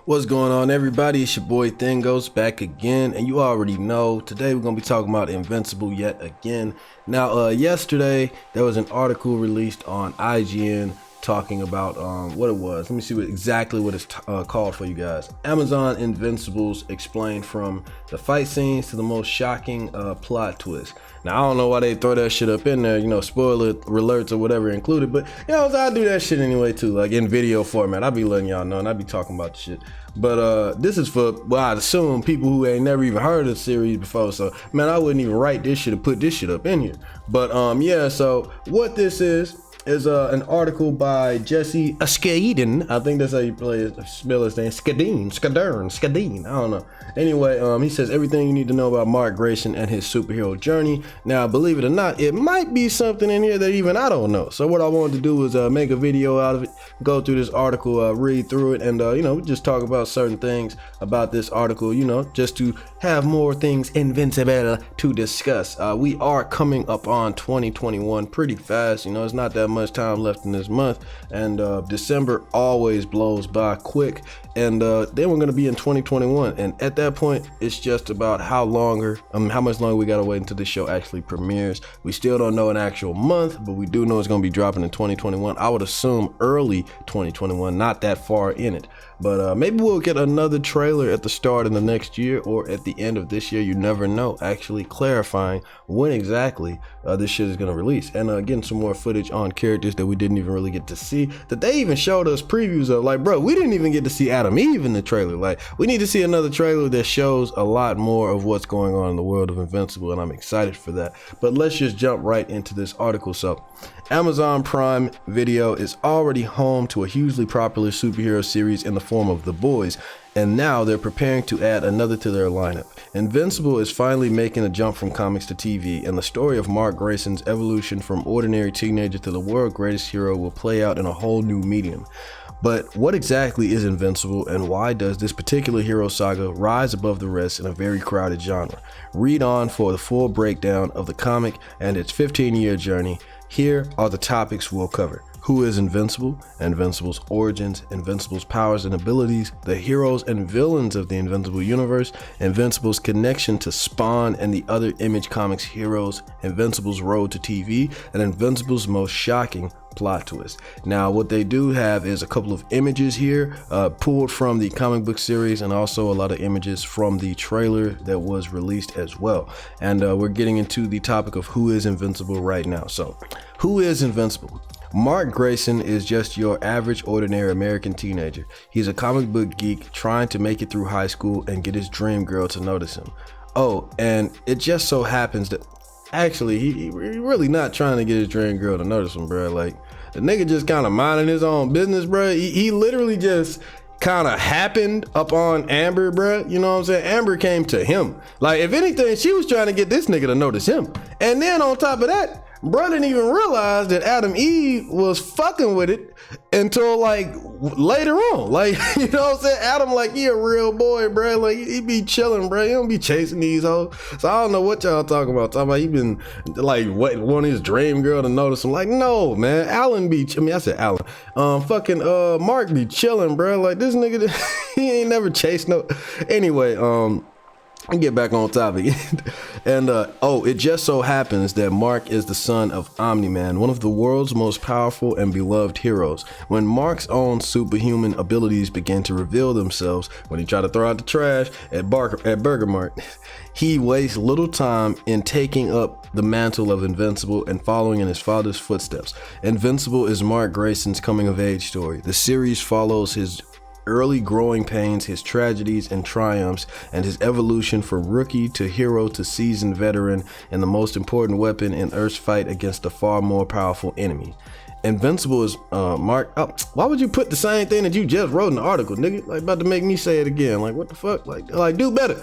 What's going on, everybody? It's your boy Thingos back again, and you already know today we're gonna be talking about Invincible yet again. Now, yesterday there was an article released on IGN talking about what it was. Let me see exactly what it's called for you guys. Amazon Invincibles explained from the fight scenes to the most shocking plot twist. Now, I don't know why they throw that shit up in there, you know, spoiler alerts or whatever included, but you know, I do that shit anyway too, like in video format. I be letting y'all know and I be talking about the shit. But this is for, well, I'd assume people who ain't never even heard of the series before. So man, I wouldn't even write this shit and put this shit up in here. But yeah, so what this is an article by Jesse Skadden. I think that's how you spell his name. Skadden. I don't know. Anyway, he says everything you need to know about Mark Grayson and his superhero journey. Now, believe it or not, it might be something in here that even I don't know. So what I wanted to do was make a video out of it, go through this article, read through it, and you know, just talk about certain things about this article, you know, just to have more things Invincible to discuss. We are coming up on 2021 pretty fast. You know, it's not that much time left in this month, and December always blows by quick, and then we're going to be in 2021, and at that point it's just about how much longer we got to wait until this show actually premieres. We still don't know an actual month, but we do know it's going to be dropping in 2021. I would assume early 2021, not that far in it, but maybe we'll get another trailer at the start of the next year or at the end of this year. You never know, actually clarifying when exactly this shit is going to release, and getting some more footage on characters that we didn't even really get to see, that they even showed us previews of. Like, bro, we didn't even get to see Adam Eve in the trailer. Like, we need to see another trailer that shows a lot more of what's going on in the world of Invincible, and I'm excited for that. But let's just jump right into this article. So Amazon Prime Video is already home to a hugely popular superhero series in the form of The Boys, and now they're preparing to add another to their lineup. Invincible is finally making a jump from comics to TV, and the story of Mark Grayson's evolution from ordinary teenager to the world's greatest hero will play out in a whole new medium. But what exactly is Invincible, and why does this particular hero saga rise above the rest in a very crowded genre? Read on for the full breakdown of the comic and its 15-year journey. Here are the topics we'll cover. Who is Invincible? Invincible's origins, Invincible's powers and abilities, the heroes and villains of the Invincible universe, Invincible's connection to Spawn and the other Image Comics heroes, Invincible's road to TV, and Invincible's most shocking plot twist. Now, what they do have is a couple of images here pulled from the comic book series, and also a lot of images from the trailer that was released as well. And we're getting into the topic of who is Invincible right now. So, who is Invincible? Mark Grayson is just your average, ordinary American teenager. He's a comic book geek trying to make it through high school and get his dream girl to notice him. Oh, and it just so happens that actually he really not trying to get his dream girl to notice him, bro. Like, the nigga just kind of minding his own business, bro. He literally just kind of happened upon Amber, bro. You know what I'm saying? Amber came to him. Like, if anything, she was trying to get this nigga to notice him. And then on top of that, bro didn't even realize that Adam Eve was fucking with it until like later on. Like, you know what I'm saying? Adam, like, he a real boy, bro. Like, he be chilling, bro. He don't be chasing these hoes. So I don't know what y'all talking about. Talking about he been like wanting his dream girl to notice him. Like, no, man. Mark be chilling, bro. Like, this nigga, he ain't never chased no. Anyway, get back on topic. And it just so happens that Mark is the son of Omni-Man, one of the world's most powerful and beloved heroes. When Mark's own superhuman abilities begin to reveal themselves when he tried to throw out the trash at Burger Mart, he wastes little time in taking up the mantle of Invincible and following in his father's footsteps. Invincible is Mark Grayson's coming of age story. The series follows his early growing pains, his tragedies and triumphs, and his evolution from rookie to hero to seasoned veteran and the most important weapon in Earth's fight against a far more powerful enemy. Invincible is Mark. Oh, why would you put the same thing that you just wrote in the article, nigga? Like, about to make me say it again. Like, what the fuck? Like do better.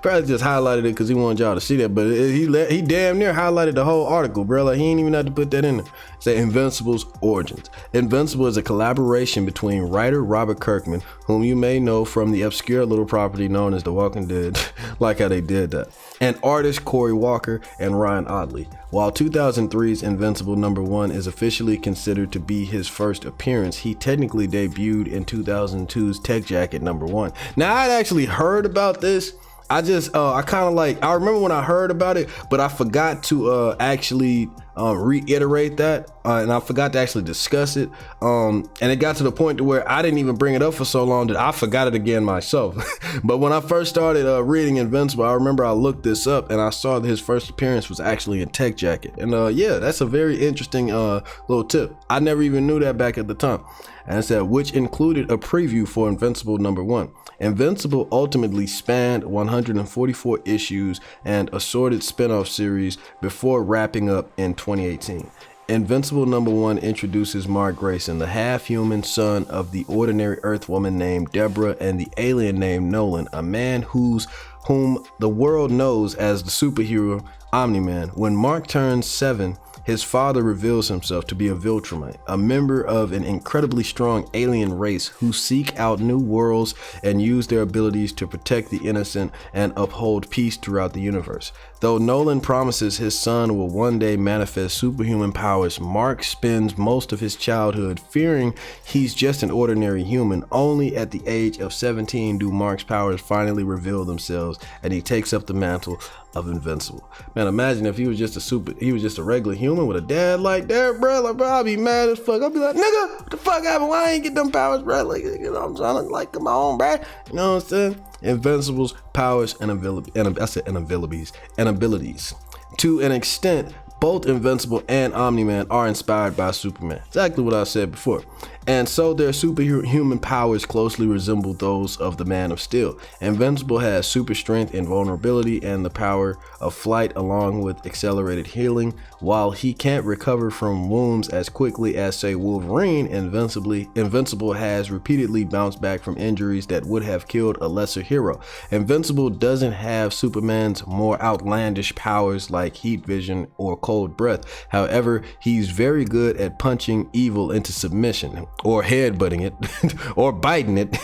Probably just highlighted it because he wanted y'all to see that, but he damn near highlighted the whole article, bro. Like, he ain't even have to put that in there. Say Invincible's origins. Invincible is a collaboration between writer Robert Kirkman, whom you may know from the obscure little property known as The Walking Dead, like how they did that, and artist Corey Walker and Ryan Ottley. While 2003's Invincible #1 is officially considered to be his first appearance, he technically debuted in 2002's Tech Jacket #1. Now, I'd actually heard about this. I remember when I heard about it, but I forgot to actually reiterate that, and I forgot to actually discuss it. And it got to the point to where I didn't even bring it up for so long that I forgot it again myself. But when I first started reading Invincible, I remember I looked this up and I saw that his first appearance was actually in Tech Jacket. And yeah, that's a very interesting little tip. I never even knew that back at the time. And it said, which included a preview for Invincible #1. Invincible ultimately spanned 144 issues and assorted spin-off series before wrapping up in 2018. Invincible #1 introduces Mark Grayson, the half-human son of the ordinary Earthwoman named Deborah and the alien named Nolan, a man whom the world knows as the superhero Omni-Man. When Mark turns 7, his father reveals himself to be a Viltrumite, a member of an incredibly strong alien race who seek out new worlds and use their abilities to protect the innocent and uphold peace throughout the universe. Though Nolan promises his son will one day manifest superhuman powers, Mark spends most of his childhood fearing he's just an ordinary human. Only at the age of 17 do Mark's powers finally reveal themselves, and he takes up the mantle of Invincible. Man, imagine if he was just a regular human with a dad like that, bro. Like, bro, I'd be mad as fuck. I'd be like, nigga, what the fuck happened? Why I ain't get them powers, bro? Like, you know, I'm trying to like my own, bro. You know what I'm saying? Invincible's powers and abilities. To an extent, both Invincible and Omni-Man are inspired by Superman. Exactly what I said before. And so their superhuman powers closely resemble those of the Man of Steel. Invincible has super strength, invulnerability, and the power of flight along with accelerated healing. While he can't recover from wounds as quickly as, say, Wolverine, Invincible has repeatedly bounced back from injuries that would have killed a lesser hero. Invincible doesn't have Superman's more outlandish powers like heat vision or cold breath. However, he's very good at punching evil into submission, or headbutting it, or biting it.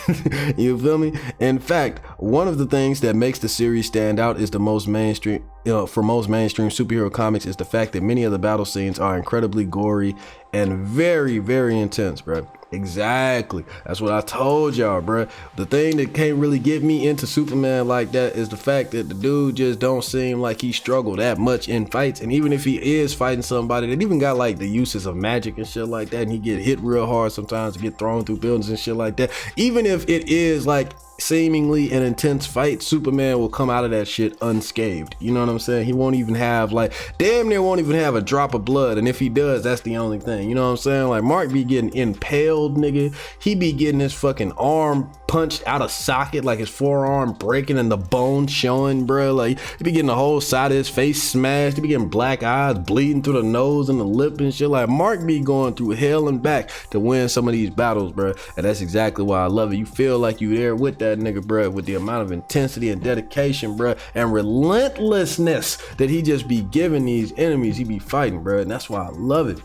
You feel me? In fact, one of the things that makes the series stand out is for most mainstream superhero comics is the fact that many of the battle scenes are incredibly gory and very, very intense, bro. Exactly. That's what I told y'all, bro. The thing that can't really get me into Superman like that is the fact that the dude just don't seem like he struggled that much in fights. And even if he is fighting somebody that even got like the uses of magic and shit like that, and he get hit real hard sometimes, get thrown through buildings and shit like that, even if it is like seemingly an intense fight, Superman will come out of that shit unscathed. You know what I'm saying? He won't even have damn near won't even have a drop of blood. And if he does, that's the only thing. You know what I'm saying? Like, Mark be getting impaled, nigga. He be getting his fucking arm punched out of socket, like his forearm breaking and the bone showing, bro. Like, he be getting the whole side of his face smashed. He be getting black eyes, bleeding through the nose and the lip and shit. Like, Mark be going through hell and back to win some of these battles, bro. And that's exactly why I love it. You feel like you there with that nigga, bro, with the amount of intensity and dedication, bro, and relentlessness that he just be giving these enemies he be fighting, bro. And that's why I love it.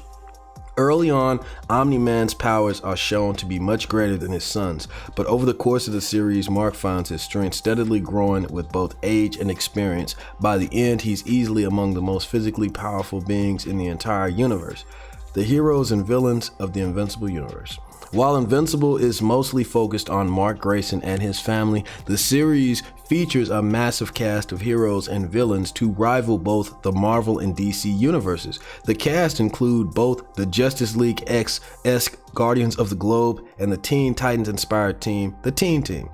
Early on, Omni-Man's powers are shown to be much greater than his son's, but over the course of the series, Mark finds his strength steadily growing with both age and experience. By the end, he's easily among the most physically powerful beings in the entire universe. The heroes and villains of the Invincible universe. While Invincible is mostly focused on Mark Grayson and his family, the series features a massive cast of heroes and villains to rival both the Marvel and DC universes. The cast include both the Justice League X-esque Guardians of the Globe and the Teen Titans inspired team, the Teen Team.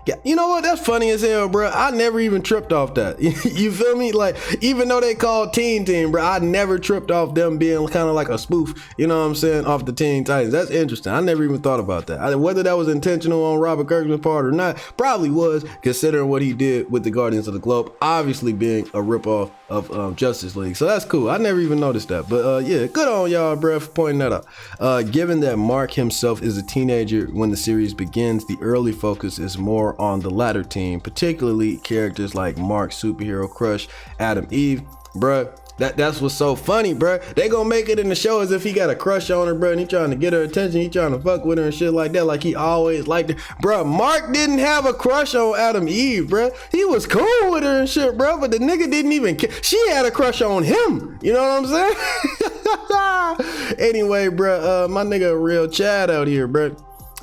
Yeah, you know what? That's funny as hell, bro. I never even tripped off that. You feel me? Like, even though they called Teen Team, bro, I never tripped off them being kind of like a spoof, you know what I'm saying, off the Teen Titans. That's interesting. I never even thought about that. Whether that was intentional on Robert Kirkman's part or not, probably was, considering what he did with the Guardians of the Globe, obviously being a ripoff of Justice League. So that's cool. I never even noticed that. But yeah, good on y'all, bro, for pointing that out. Given that Mark himself is a teenager when the series begins, the early focus is more on the latter team, particularly characters like Mark's superhero crush, Adam Eve. Bruh, That's what's so funny, bro. They gonna make it in the show as if he got a crush on her, bro, and he trying to get her attention. He trying to fuck with her and shit like that, like he always liked her. Bro, Mark didn't have a crush on Adam Eve, bro. He was cool with her and shit, bro, but the nigga didn't even care. She had a crush on him. You know what I'm saying? Anyway, bro, my nigga real Chad out here, bro.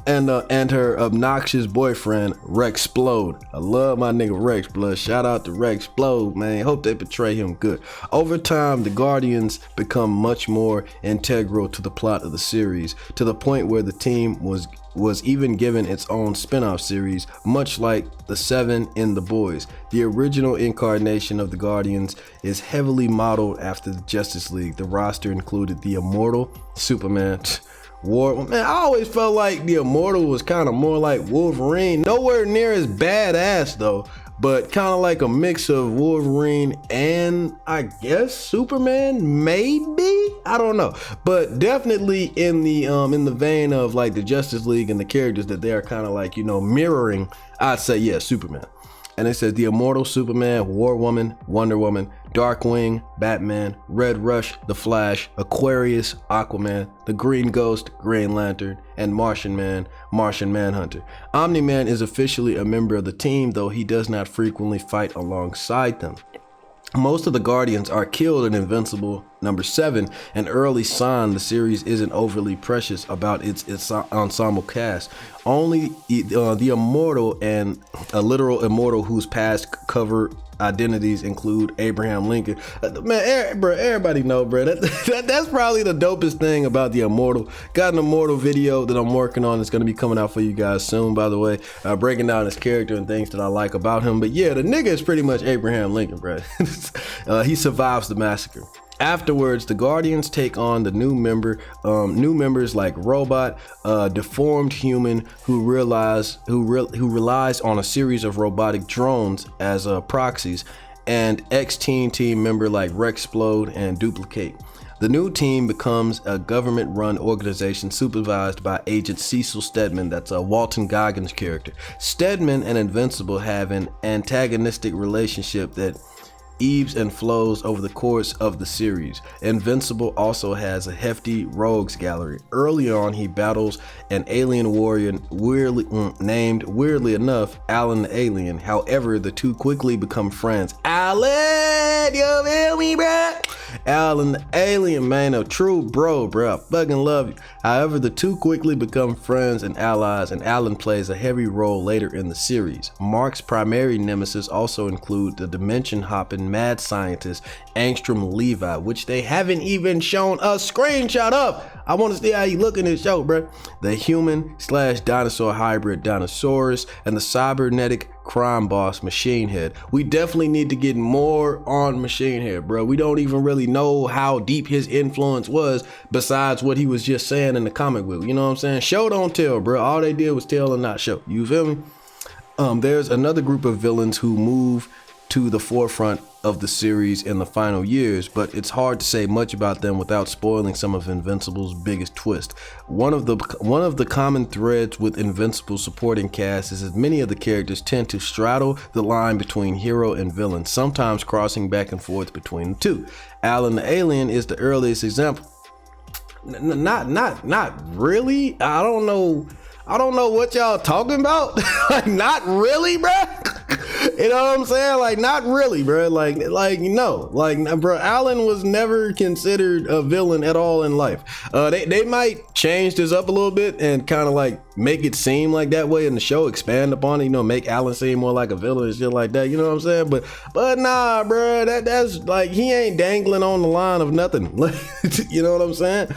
And her obnoxious boyfriend Rexplode. I love my nigga Rex, blood. Shout out to Rexplode, man. Hope they portray him good. Over time, the Guardians become much more integral to the plot of the series, to the point where the team was even given its own spin-off series, much like the Seven in The Boys. The original incarnation of the Guardians is heavily modeled after the Justice League. The roster included the Immortal, Superman, man, I always felt like the Immortal was kind of more like Wolverine. Nowhere near as badass though, but kind of like a mix of Wolverine and I guess Superman, maybe? I don't know. But definitely in the vein of like the Justice League and the characters that they are kind of like, you know, mirroring, I'd say yeah, Superman. And it says the Immortal, Superman, War Woman, Wonder Woman, Darkwing, Batman, Red Rush, The Flash, Aquarius, Aquaman, the Green Ghost, Green Lantern, and Martian Man, Martian Manhunter. Omni-Man is officially a member of the team, though he does not frequently fight alongside them. Most of the Guardians are killed in Invincible #7, an early sign the series isn't overly precious about its ensemble cast. Only the Immortal and a literal Immortal whose past cover identities include Abraham Lincoln. Man, bro, everybody know, bro. That's probably the dopest thing about the Immortal. Got an Immortal video that I'm working on. It's gonna be coming out for you guys soon, by the way. Breaking down his character and things that I like about him. But yeah, the nigga is pretty much Abraham Lincoln, bro. He survives the massacre. Afterwards, the Guardians take on the new members like Robot, deformed human who relies on a series of robotic drones as proxies, and ex-Teen Team member like Rexplode and Duplicate. The new team becomes a government-run organization supervised by Agent Cecil Stedman. That's Walton Goggins' character. Stedman and Invincible have an antagonistic relationship that ebbs and flows over the course of the series. Invincible also has a hefty rogues gallery. Early on, he battles an alien warrior named, weirdly enough, Alan the Alien. However, the two quickly become friends. Alan, you feel me, bruh? Alan the Alien, man, a true bro, I fucking love you. However, the two quickly become friends and allies, and Alan plays a heavy role later in the series. Mark's primary nemesis also include the dimension-hopping mad scientist Angstrom Levi, which they haven't even shown a screenshot of. I want to see how you look in this show, bro. The human/dinosaur hybrid Dinosaurus and the cybernetic crime boss Machine Head. We definitely need to get more on Machine Head, bro. We don't even really know how deep his influence was besides what he was just saying in the comic book. You know what I'm saying? Show don't tell, bro. All they did was tell and not show. You feel me? There's another group of villains who move to the forefront of the series in the final years, but it's hard to say much about them without spoiling some of Invincible's biggest twist. One of the common threads with Invincible's supporting cast is that many of the characters tend to straddle the line between hero and villain, sometimes crossing back and forth between the two. Alan the Alien is the earliest example. Not really. I don't know what y'all talking about. Like, not really, bruh. You know what I'm saying? Like, not really, bro. Like, no. Like, bro, Alan was never considered a villain at all in life. They might change this up a little bit and kind of like make it seem like that way in the show, expand upon it, you know, make Alan seem more like a villain and shit like that. You know what I'm saying? But nah, bro, that's like, he ain't dangling on the line of nothing. You know what I'm saying?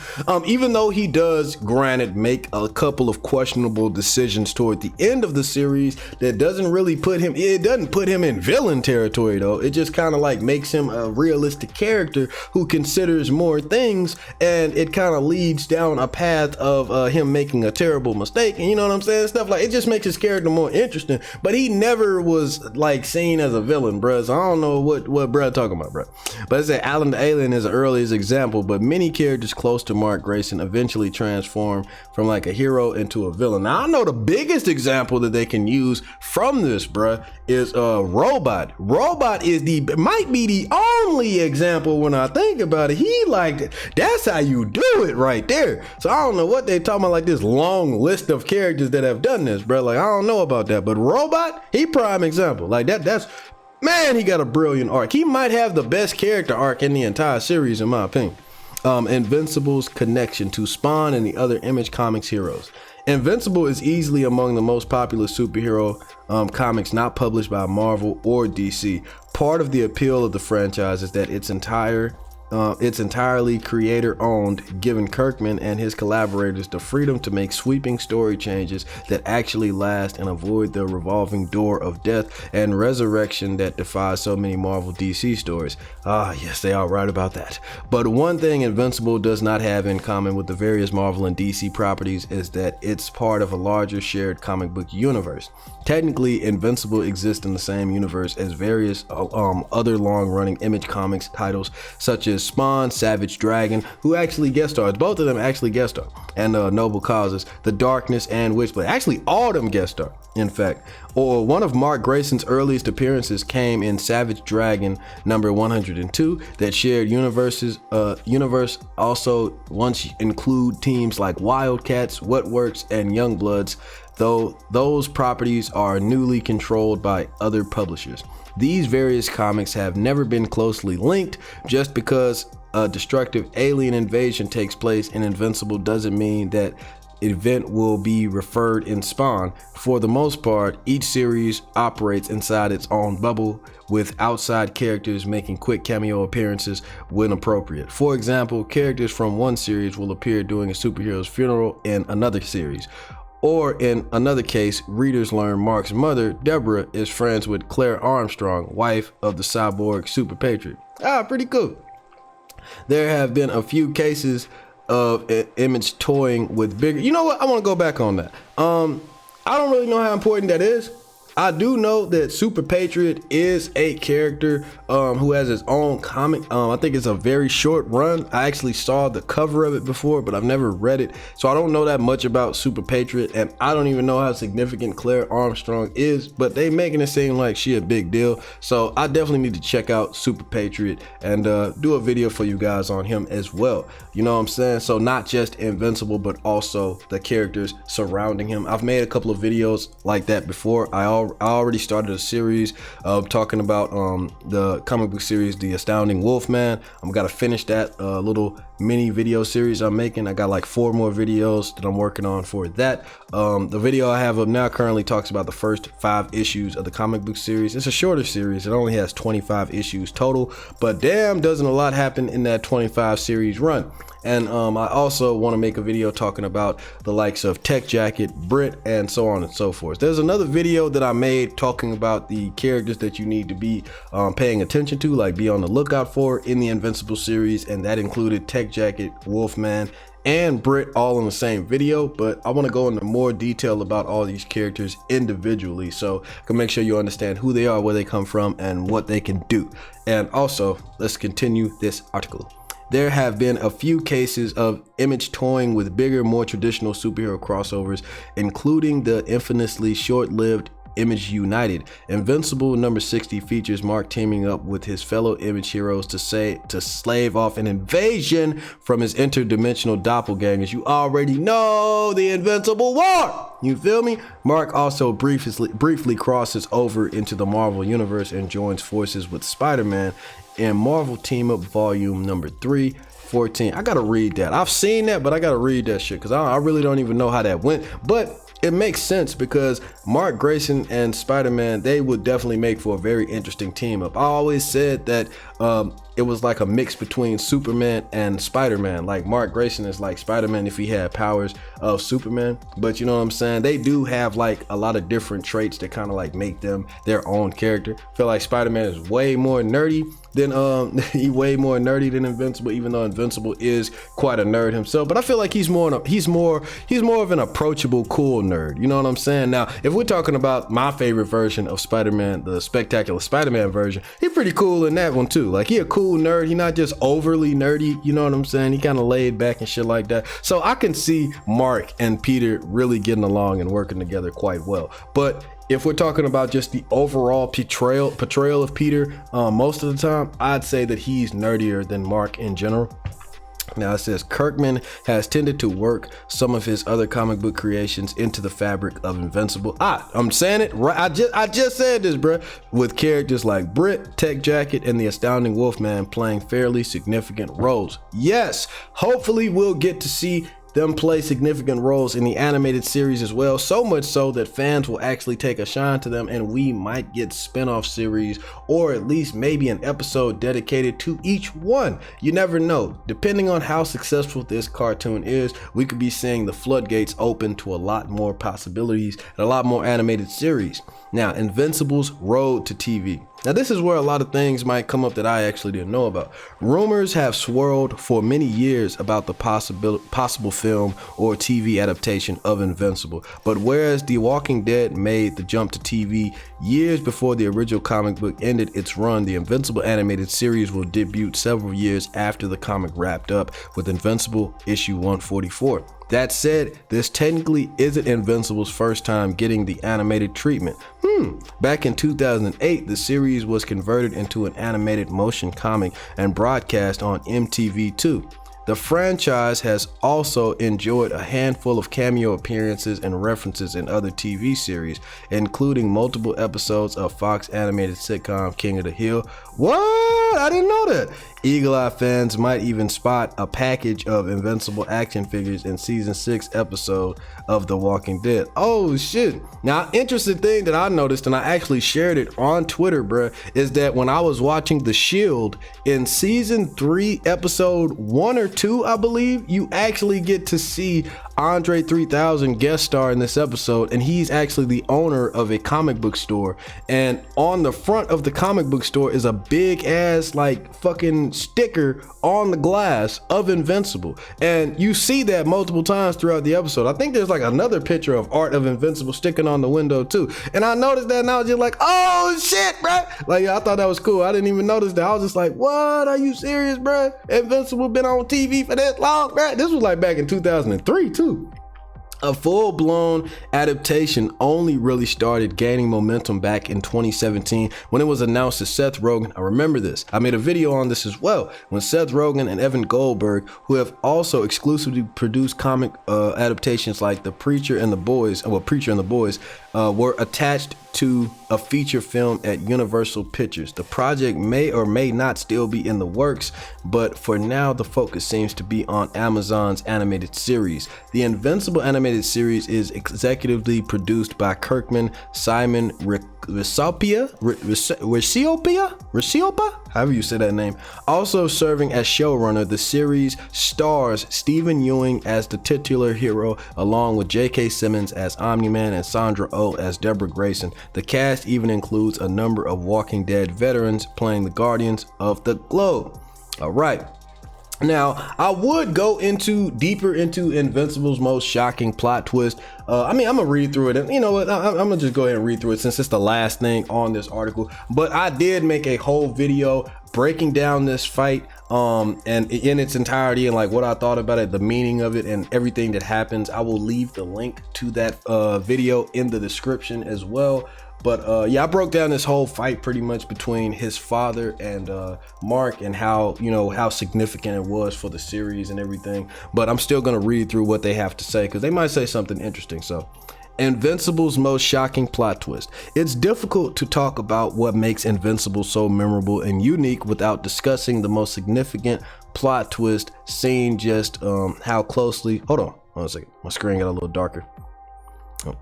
Even though he does, granted, make a couple of questionable decisions toward the end of the series that doesn't really put him in villain territory though. It just kind of like makes him a realistic character who considers more things, and it kind of leads down a path of him making a terrible mistake and you know what I'm saying, stuff like it just makes his character more interesting. But he never was like seen as a villain, bruh. So I don't know what bruh talking about, bruh. But it said Alan the Alien is the earliest example, but many characters close to Mark Grayson eventually transform from like a hero into a villain. Now I know the biggest example that they can use from this, bruh, is Robot. Robot might be the only example when I think about it. He like, that's how you do it right there. So I don't know what they talking about, like this long list of characters that have done this, bro. Like I don't know about that, but Robot, he prime example. Like that's, man, he got a brilliant arc. He might have the best character arc in the entire series, in my opinion. Invincible's connection to Spawn and the other Image Comics heroes. Invincible is easily among the most popular superhero comics not published by Marvel or DC. Part of the appeal of the franchise is that it's entirely creator-owned, giving Kirkman and his collaborators the freedom to make sweeping story changes that actually last and avoid the revolving door of death and resurrection that defies so many Marvel DC stories. Ah, yes, they are right about that. But one thing Invincible does not have in common with the various Marvel and DC properties is that it's part of a larger shared comic book universe. Technically, Invincible exists in the same universe as various other long-running Image Comics titles, such as Spawn, Savage Dragon, who actually guest stars. Both of them actually guest star, and Noble Causes, The Darkness, and Witchblade. Actually, all of them guest star, in fact. Or one of Mark Grayson's earliest appearances came in Savage Dragon number 102 that shared universe also once include teams like Wildcats, Wetworks, and Youngbloods, though those properties are newly controlled by other publishers. These various comics have never been closely linked. Just because a destructive alien invasion takes place in Invincible doesn't mean that event will be referred in Spawn. For the most part, each series operates inside its own bubble, with outside characters making quick cameo appearances when appropriate. For example, characters from one series will appear during a superhero's funeral in another series. Or in another case, readers learn Mark's mother, Deborah, is friends with Claire Armstrong, wife of the cyborg super patriot. Ah, pretty cool. There have been a few cases of Image toying with bigger. You know what? I want to go back on that. I don't really know how important that is. I do know that Super Patriot is a character who has his own comic. I think it's a very short run. I actually saw the cover of it before, but I've never read it. So I don't know that much about Super Patriot, and I don't even know how significant Claire Armstrong is, but they making it seem like she a big deal. So I definitely need to check out Super Patriot and do a video for you guys on him as well. You know what I'm saying? So not just Invincible, but also the characters surrounding him. I've made a couple of videos like that before. I already started a series talking about the comic book series, The Astounding Wolfman. I'm gonna finish that little mini video series I'm making. I got like 4 more videos that I'm working on for that. The video I have up now currently talks about the first 5 issues of the comic book series. It's a shorter series. It only has 25 issues total, but damn, doesn't a lot happen in that 25 series run. And I also want to make a video talking about the likes of Tech Jacket, Brit, and so on and so forth. There's another video that I made talking about the characters that you need to be paying attention to, like be on the lookout for in the Invincible series, and that included Tech Jacket, Wolfman, and Brit all in the same video. But I want to go into more detail about all these characters individually, so I can make sure you understand who they are, where they come from, and what they can do. And also, let's continue this article. There have been a few cases of Image toying with bigger, more traditional superhero crossovers, including the infamously short-lived Image United. Invincible number 60 features Mark teaming up with his fellow Image heroes to slave off an invasion from his interdimensional doppelgangers. You already know the Invincible War. You feel me? Mark also briefly crosses over into the Marvel Universe and joins forces with Spider-Man in Marvel Team Up Volume number 314. I gotta read that. I've seen that, but I gotta read that shit because I really don't even know how that went. But it makes sense because Mark Grayson and Spider-Man, they would definitely make for a very interesting team up. I always said that it was like a mix between Superman and Spider-Man. Like Mark Grayson is like Spider-Man if he had powers of Superman, but you know what I'm saying, they do have like a lot of different traits that kind of like make them their own character. I feel like Spider-Man is way more nerdy than than Invincible, even though Invincible is quite a nerd himself. But I feel like he's more of an approachable, cool nerd. You know what I'm saying? Now, if we're talking about my favorite version of Spider-Man, the Spectacular Spider-Man version, he's pretty cool in that one too. Like, he a cool nerd. He not just overly nerdy. You know what I'm saying? He kind of laid back and shit like that. So I can see Mark and Peter really getting along and working together quite well. But if we're talking about just the overall portrayal of Peter, most of the time, I'd say that he's nerdier than Mark in general. Now it says Kirkman has tended to work some of his other comic book creations into the fabric of Invincible. I'm saying it right. I just said this, bruh. With characters like Brit, Tech Jacket, and the Astounding Wolfman playing fairly significant roles. Yes, hopefully we'll get to see them play significant roles in the animated series as well, so much so that fans will actually take a shine to them, and we might get spin-off series or at least maybe an episode dedicated to each one. You never know. Depending on how successful this cartoon is, we could be seeing the floodgates open to a lot more possibilities and a lot more animated series. Now, Invincible's road to TV. Now, this is where a lot of things might come up that I actually didn't know about. Rumors have swirled for many years about the possible film or TV adaptation of Invincible. But whereas The Walking Dead made the jump to TV years before the original comic book ended its run, the Invincible animated series will debut several years after the comic wrapped up with Invincible issue 144. That said, this technically isn't Invincible's first time getting the animated treatment. Back in 2008, the series was converted into an animated motion comic and broadcast on MTV2. The franchise has also enjoyed a handful of cameo appearances and references in other TV series, including multiple episodes of Fox animated sitcom King of the Hill. What? I didn't know that. Eagle Eye fans might even spot a package of Invincible action figures in season 6 episode of The Walking Dead. Oh shit. Now, interesting thing that I noticed, and I actually shared it on Twitter, bruh, is that when I was watching The Shield in season 3 episode 1 or 2, I believe, you actually get to see Andre 3000 guest star in this episode, and he's actually the owner of a comic book store. And on the front of the comic book store is a big ass like fucking sticker on the glass of Invincible, and you see that multiple times throughout the episode. I think there's like another picture of art of Invincible sticking on the window too, and I noticed that and I was just like, oh shit, bruh. Like, yeah, I thought that was cool. I didn't even notice that. I was just like, what, are you serious, bruh? Invincible been on TV for that long, bruh? This was like back in 2003 too. A full-blown adaptation only really started gaining momentum back in 2017 when it was announced that Seth Rogen, I remember this, I made a video on this as well, when Seth Rogen and Evan Goldberg, who have also exclusively produced comic adaptations like The Preacher and the Boys, were attached to a feature film at Universal Pictures. The project may or may not still be in the works, but for now the focus seems to be on Amazon's animated series. The Invincible animated series is executively produced by Kirkman, Simon Ricciopia, however you say that name. Also serving as showrunner, the series stars Stephen Ewing as the titular hero, along with J.K. Simmons as Omni-Man and Sandra Oh as Deborah Grayson. The cast even includes a number of Walking Dead veterans playing the Guardians of the Globe. All right. Now, I would go deeper into Invincible's most shocking plot twist. I'm gonna read through it, and you know what, I'm gonna just go ahead and read through it since it's the last thing on this article. But I did make a whole video breaking down this fight and in its entirety, and like what I thought about it, the meaning of it, and everything that happens. I will leave the link to that video in the description as well. But yeah, I broke down this whole fight pretty much between his father and Mark, and how significant it was for the series and everything. But I'm still gonna read through what they have to say, because they might say something interesting. So, Invincible's most shocking plot twist. It's difficult to talk about what makes Invincible so memorable and unique without discussing the most significant plot twist, seeing just how closely. Hold on a second. My screen got a little darker. Oh.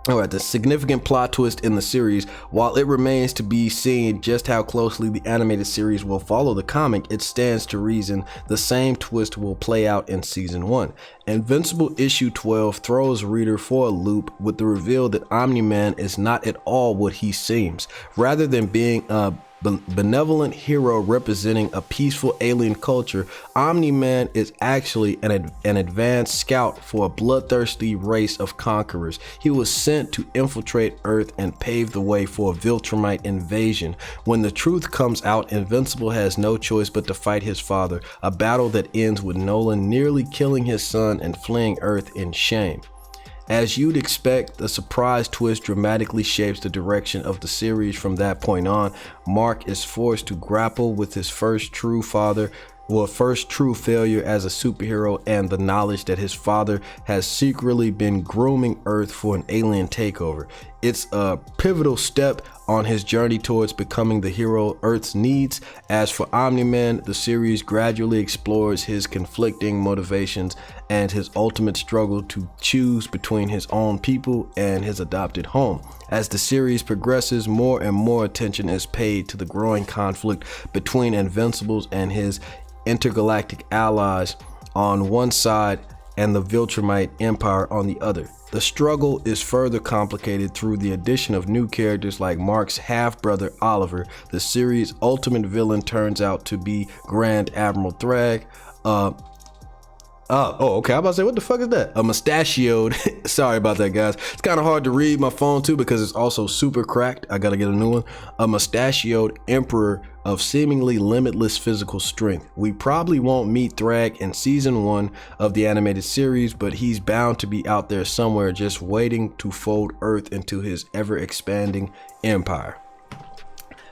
All right, the significant plot twist in the series, while it remains to be seen just how closely the animated series will follow the comic, it stands to reason the same twist will play out in season 1. Invincible issue 12 throws reader for a loop with the reveal that Omni-Man is not at all what he seems. Rather than being a benevolent hero representing a peaceful alien culture, Omni-Man is actually an advanced scout for a bloodthirsty race of conquerors. He was sent to infiltrate Earth and pave the way for a Viltrumite invasion. When the truth comes out, Invincible has no choice but to fight his father, a battle that ends with Nolan nearly killing his son and fleeing Earth in shame. As you'd expect, the surprise twist dramatically shapes the direction of the series from that point on. Mark is forced to grapple with his first true failure as a superhero and the knowledge that his father has secretly been grooming Earth for an alien takeover. It's a pivotal step on his journey towards becoming the hero Earth needs. As for Omni-Man, the series gradually explores his conflicting motivations and his ultimate struggle to choose between his own people and his adopted home. As the series progresses, more and more attention is paid to the growing conflict between Invincibles and his intergalactic allies on one side and the Viltrumite Empire on the other. The struggle is further complicated through the addition of new characters like Mark's half-brother Oliver. The series' ultimate villain turns out to be Grand Admiral Thrag. Okay. I'm about to say, what the fuck is that? A mustachioed, sorry about that, guys. It's kind of hard to read my phone too because it's also super cracked. I gotta get a new one. A mustachioed emperor of seemingly limitless physical strength. We probably won't meet Thrag in season 1 of the animated series, but he's bound to be out there somewhere just waiting to fold Earth into his ever-expanding empire.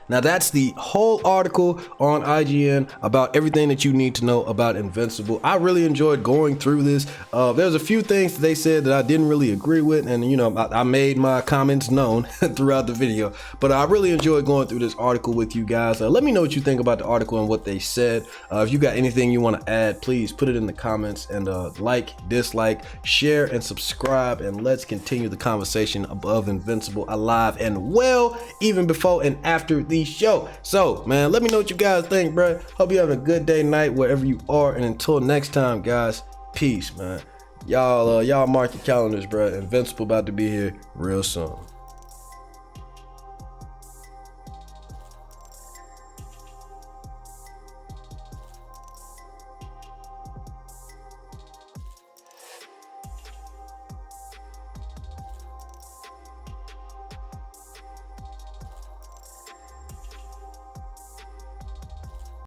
Now that's the whole article on IGN about everything that you need to know about Invincible. I really enjoyed going through this. There's a few things that they said that I didn't really agree with, and you know, I made my comments known throughout the video, but I really enjoyed going through this article with you guys. Let me know what you think about the article and what they said. If you got anything you want to add, please put it in the comments, and like, dislike, share, and subscribe, and let's continue the conversation above Invincible alive and well, even before and after the show. So man, let me know what you guys think, bro. Hope you having a good day, night, wherever you are, and until next time, guys, peace, man. Y'all mark your calendars, bro. Invincible about to be here real soon.